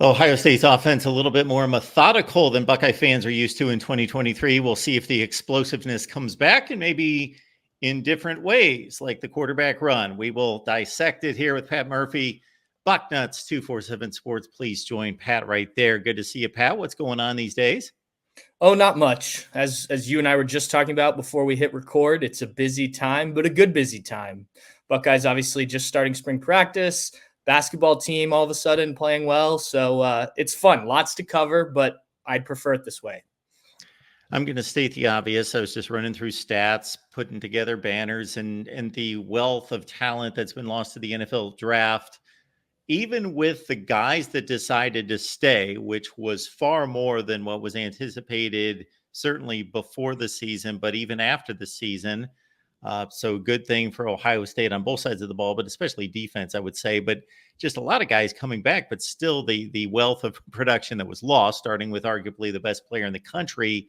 Ohio State's offense a little bit more methodical than Buckeye fans are used to in 2023. We'll see if the explosiveness comes back and maybe in different ways, like the quarterback run. We will dissect it here with Pat Murphy. Bucknuts 247 Sports. Please join Pat right there. Good to see you, Pat. What's going on these days? Oh, not much. As you and I were just talking about before we hit record, it's a busy time, but a good busy time. Buckeyes obviously just starting spring practice. Basketball team all of a sudden playing well, so it's fun. Lots to cover, but I'd prefer it this way. I'm going to state the obvious. I was just running through stats, putting together banners, and the wealth of talent that's been lost to the NFL draft. Even with the guys that decided to stay, which was far more than what was anticipated, certainly before the season, but even after the season. So good thing for Ohio State on both sides of the ball, but especially defense, I would say. But just a lot of guys coming back, but still the wealth of production that was lost, starting with arguably the best player in the country,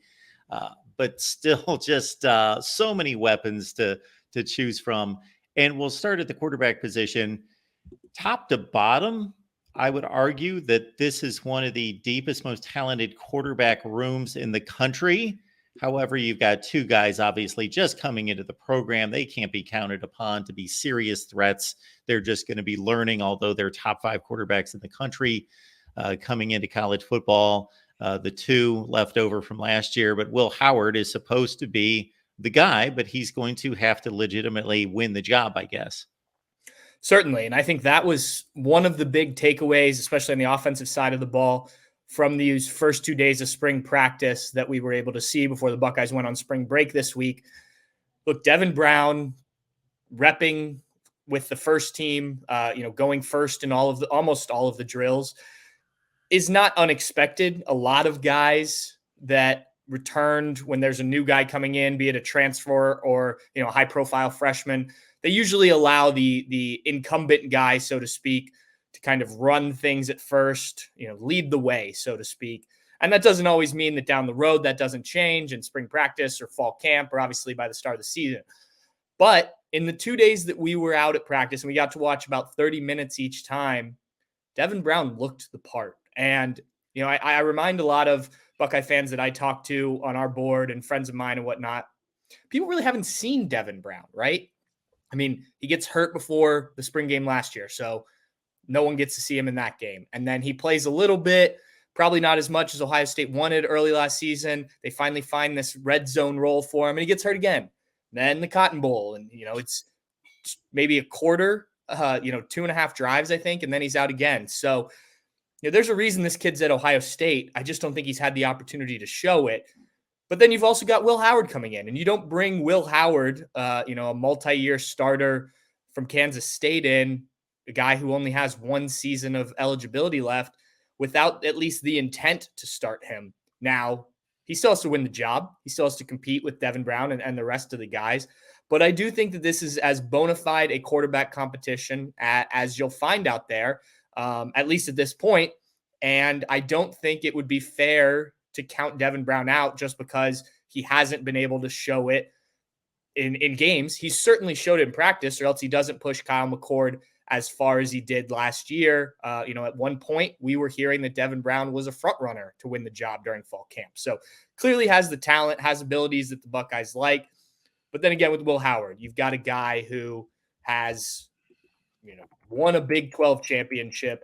but still just so many weapons to choose from. And we'll start at the quarterback position. Top to bottom, I would argue that this is one of the deepest, most talented quarterback rooms in the country. However, you've got two guys obviously just coming into the program. They can't be counted upon to be serious threats. They're just going to be learning, although they're top five quarterbacks in the country coming into college football. The two left over from last year, but Will Howard is supposed to be the guy, but he's going to have to legitimately win the job, I guess. Certainly. And I think that was one of the big takeaways, especially on the offensive side of the ball, from these first 2 days of spring practice that we were able to see before the Buckeyes went on spring break this week. Look, Devin Brown repping with the first team, going first in almost all of the drills is not unexpected. A lot of guys that returned when there's a new guy coming in, be it a transfer or, a high profile freshman, they usually allow the incumbent guy, so to speak, to kind of run things at first, lead the way, so to speak. And that doesn't always mean that down the road that doesn't change in spring practice or fall camp or obviously by the start of the season. But in the 2 days that we were out at practice and we got to watch about 30 minutes each time, Devin Brown looked the part. And, I remind a lot of Buckeye fans that I talk to on our board and friends of mine and whatnot, people really haven't seen Devin Brown, right? I mean, he gets hurt before the spring game last year, so no one gets to see him in that game. And then he plays a little bit, probably not as much as Ohio State wanted early last season. They finally find this red zone role for him, and he gets hurt again. Then the Cotton Bowl, and, it's maybe a quarter, 2.5 drives, I think, and then he's out again. So, there's a reason this kid's at Ohio State. I just don't think he's had the opportunity to show it. But then you've also got Will Howard coming in, and you don't bring Will Howard, a multi-year starter from Kansas State in, a guy who only has one season of eligibility left, without at least the intent to start him. Now, he still has to win the job. He still has to compete with Devin Brown and the rest of the guys. But I do think that this is as bona fide a quarterback competition as you'll find out there, at least at this point. And I don't think it would be fair to count Devin Brown out just because he hasn't been able to show it in games. He's certainly showed it in practice, or else he doesn't push Kyle McCord as far as he did last year. At one point we were hearing that Devin Brown was a front runner to win the job during fall camp. So clearly has the talent, has abilities that the Buckeyes like. But then again, with Will Howard, you've got a guy who has, won a Big 12 championship,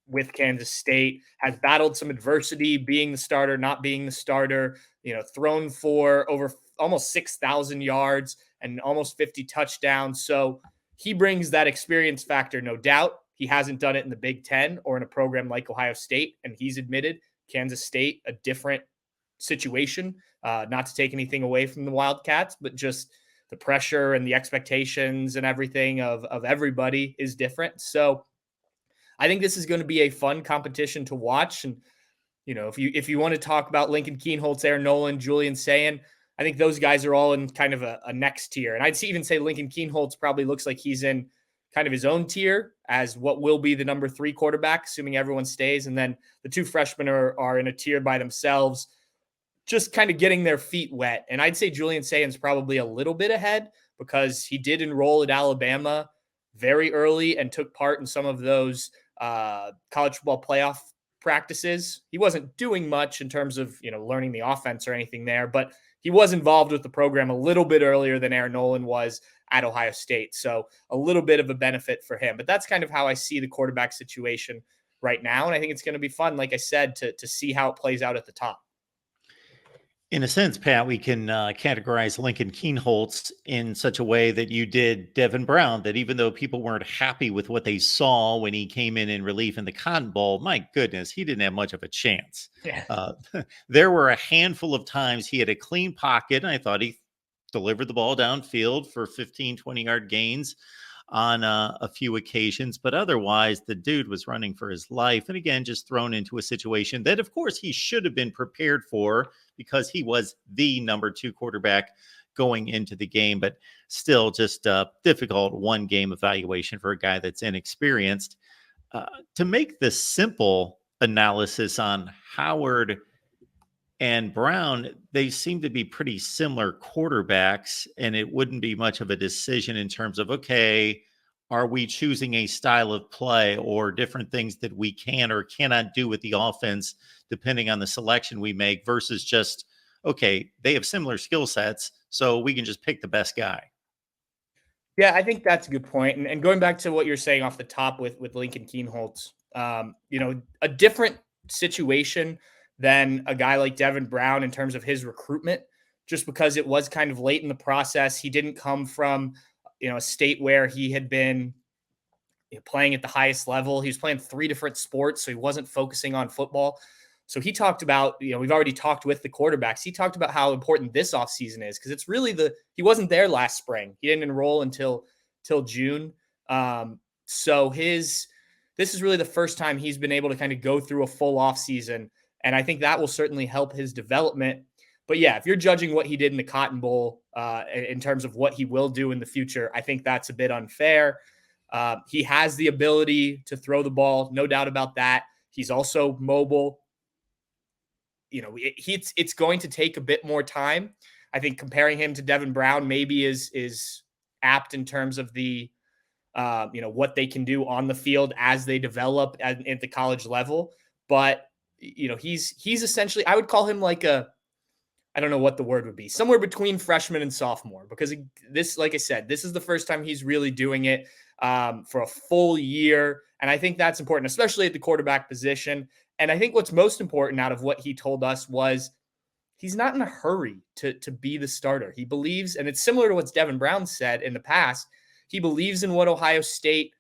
with Kansas State, has battled some adversity, being the starter, not being the starter, thrown for over almost 6,000 yards and almost 50 touchdowns. So he brings that experience factor, no doubt. He hasn't done it in the Big Ten or in a program like Ohio State, and he's admitted Kansas State, a different situation, not to take anything away from the Wildcats, but just the pressure and the expectations and everything of everybody is different. So I think this is going to be a fun competition to watch. And, if you want to talk about Lincoln Kienholz, Aaron Nolan, Julian Sayin, I think those guys are all in kind of a next tier. And I'd even say Lincoln Kienholz probably looks like he's in kind of his own tier as what will be the number 3 quarterback, assuming everyone stays. And then the 2 freshmen are in a tier by themselves, just kind of getting their feet wet. And I'd say Julian Sayin's probably a little bit ahead because he did enroll at Alabama very early and took part in some of those college football playoff practices. He wasn't doing much in terms of, learning the offense or anything there, but he was involved with the program a little bit earlier than Aaron Nolan was at Ohio State. So a little bit of a benefit for him. But that's kind of how I see the quarterback situation right now. And I think it's going to be fun, like I said, to see how it plays out at the top. In a sense, Pat, we can categorize Lincoln Keenholz in such a way that you did Devin Brown, that even though people weren't happy with what they saw when he came in relief in the Cotton Bowl, my goodness, he didn't have much of a chance. Yeah. There were a handful of times he had a clean pocket, and I thought he delivered the ball downfield for 15, 20-yard gains on a few occasions, but otherwise the dude was running for his life. And again, just thrown into a situation that of course he should have been prepared for, because he was the number 2 quarterback going into the game, but still just a difficult one game evaluation for a guy that's inexperienced. To make this simple analysis on Howard and Brown, they seem to be pretty similar quarterbacks, and it wouldn't be much of a decision in terms of, okay, are we choosing a style of play or different things that we can or cannot do with the offense depending on the selection we make, versus just, okay, they have similar skill sets, so we can just pick the best guy. Yeah, I think that's a good point. And going back to what you're saying off the top with Lincoln Keenholz, a different situation than a guy like Devin Brown in terms of his recruitment, just because it was kind of late in the process. He didn't come from, a state where he had been playing at the highest level. He was playing 3 different sports, so he wasn't focusing on football. So he talked about, we've already talked with the quarterbacks. He talked about how important this offseason is, because it's really he wasn't there last spring. He didn't enroll until June. So this is really the first time he's been able to kind of go through a full offseason. And I think that will certainly help his development. But yeah, if you're judging what he did in the Cotton Bowl in terms of what he will do in the future, I think that's a bit unfair. He has the ability to throw the ball, no doubt about that. He's also mobile. It's going to take a bit more time. I think comparing him to Devin Brown maybe is apt in terms of the what they can do on the field as they develop at the college level. But he's essentially, I would call him like I don't know what the word would be, somewhere between freshman and sophomore, because this, like I said, this is the first time he's really doing it for a full year. And I think that's important, especially at the quarterback position. And I think what's most important out of what he told us was he's not in a hurry to be the starter. He believes, and it's similar to what Devin Brown said in the past, he believes in what Ohio State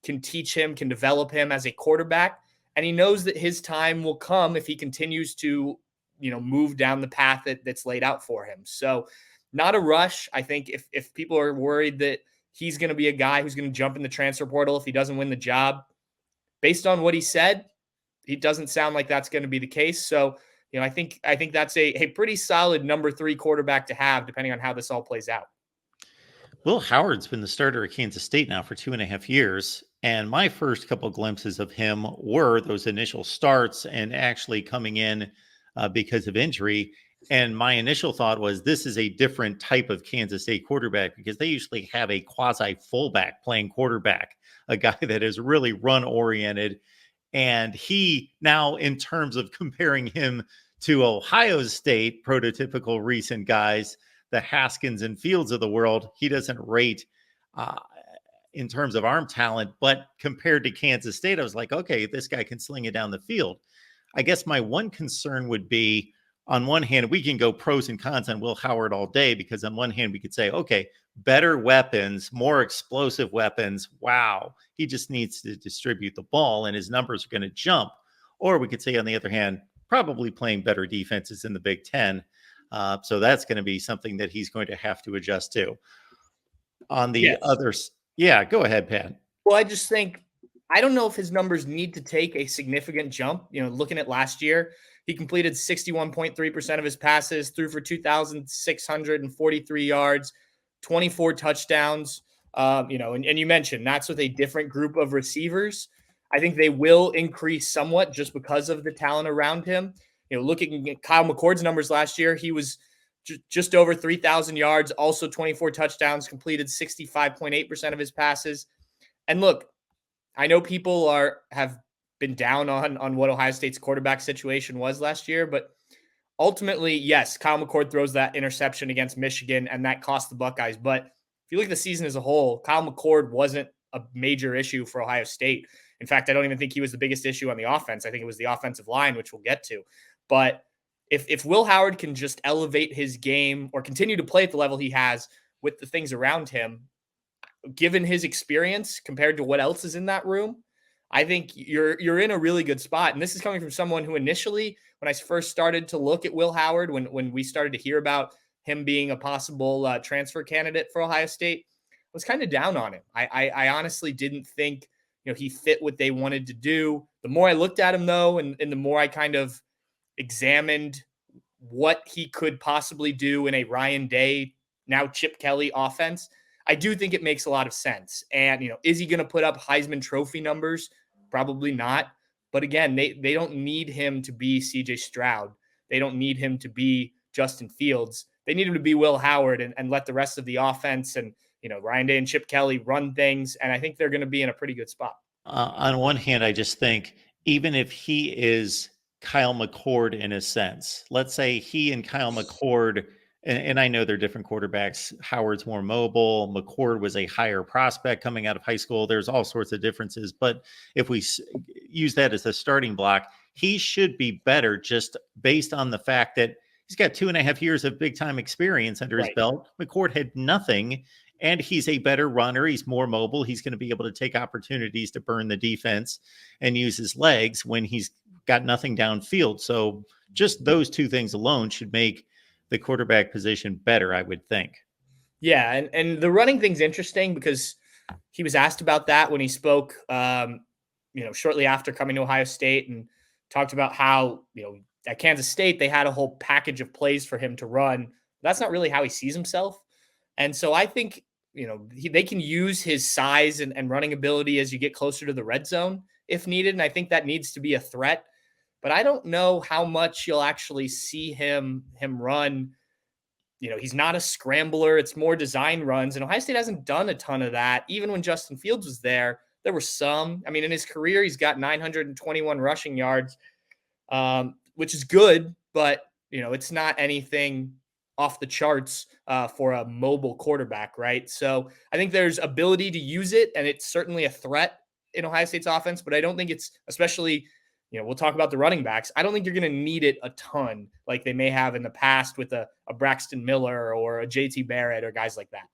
can teach him, can develop him as a quarterback. And he knows that his time will come if he continues to, move down the path that's laid out for him. So not a rush. I think if people are worried that he's going to be a guy who's going to jump in the transfer portal if he doesn't win the job, based on what he said, he doesn't sound like that's going to be the case. So, I think that's a pretty solid number 3 quarterback to have, depending on how this all plays out. Will Howard's been the starter at Kansas State now for 2.5 years. And my first couple glimpses of him were those initial starts and actually coming in because of injury. And my initial thought was, this is a different type of Kansas State quarterback, because they usually have a quasi fullback playing quarterback, a guy that is really run oriented. And he now, in terms of comparing him to Ohio State, prototypical recent guys, the Haskins and Fields of the world, he doesn't rate in terms of arm talent. But compared to Kansas State, I was like, okay, this guy can sling it down the field. I guess my one concern would be, on one hand, we can go pros and cons on Will Howard all day, because on one hand, we could say, okay, better weapons, more explosive weapons. Wow, he just needs to distribute the ball and his numbers are going to jump. Or we could say, on the other hand, probably playing better defenses in the Big Ten. So that's going to be something that he's going to have to adjust to. On the others, yeah, go ahead, Pat. Well, I just think, I don't know if his numbers need to take a significant jump. Looking at last year, he completed 61.3% of his passes, threw for 2,643 yards, 24 touchdowns. And you mentioned that's with a different group of receivers. I think they will increase somewhat just because of the talent around him. Looking at Kyle McCord's numbers last year, he was just over 3,000 yards, also 24 touchdowns, completed 65.8% of his passes. And look, I know people have been down on what Ohio State's quarterback situation was last year, but ultimately, yes, Kyle McCord throws that interception against Michigan, and that cost the Buckeyes. But if you look at the season as a whole, Kyle McCord wasn't a major issue for Ohio State. In fact, I don't even think he was the biggest issue on the offense. I think it was the offensive line, which we'll get to. But if Will Howard can just elevate his game or continue to play at the level he has with the things around him, given his experience compared to what else is in that room, I think you're in a really good spot. And this is coming from someone who initially, when I first started to look at Will Howard, when we started to hear about him being a possible transfer candidate for Ohio State, I was kind of down on him. I honestly didn't think he fit what they wanted to do. The more I looked at him though, and the more I kind of examined what he could possibly do in a Ryan Day, now Chip Kelly offense, I do think it makes a lot of sense. And, is he going to put up Heisman Trophy numbers? Probably not. But again, they don't need him to be CJ Stroud. They don't need him to be Justin Fields. They need him to be Will Howard and let the rest of the offense and, Ryan Day and Chip Kelly run things. And I think they're going to be in a pretty good spot. On one hand, I just think even if he is Kyle McCord in a sense, let's say he and Kyle McCord, and I know they're different quarterbacks. Howard's more mobile. McCord was a higher prospect coming out of high school. There's all sorts of differences. But if we use that as a starting block, he should be better just based on the fact that he's got 2.5 years of big time experience under his belt. McCord had nothing. And he's a better runner. He's more mobile. He's going to be able to take opportunities to burn the defense and use his legs when he's got nothing downfield. So just those two things alone should make the quarterback position better, I would think. Yeah, and the running thing's interesting because he was asked about that when he spoke, shortly after coming to Ohio State, and talked about how, at Kansas State, they had a whole package of plays for him to run. That's not really how he sees himself. And so I think, they can use his size and running ability as you get closer to the red zone if needed. And I think that needs to be a threat. But I don't know how much you'll actually see him run. He's not a scrambler. It's more design runs. And Ohio State hasn't done a ton of that. Even when Justin Fields was there were some. I mean, in his career, he's got 921 rushing yards, which is good. But, it's not anything off the charts for a mobile quarterback, right? So I think there's ability to use it, and it's certainly a threat in Ohio State's offense, but I don't think it's, especially, we'll talk about the running backs. I don't think you're going to need it a ton like they may have in the past with a Braxton Miller or a JT Barrett or guys like that.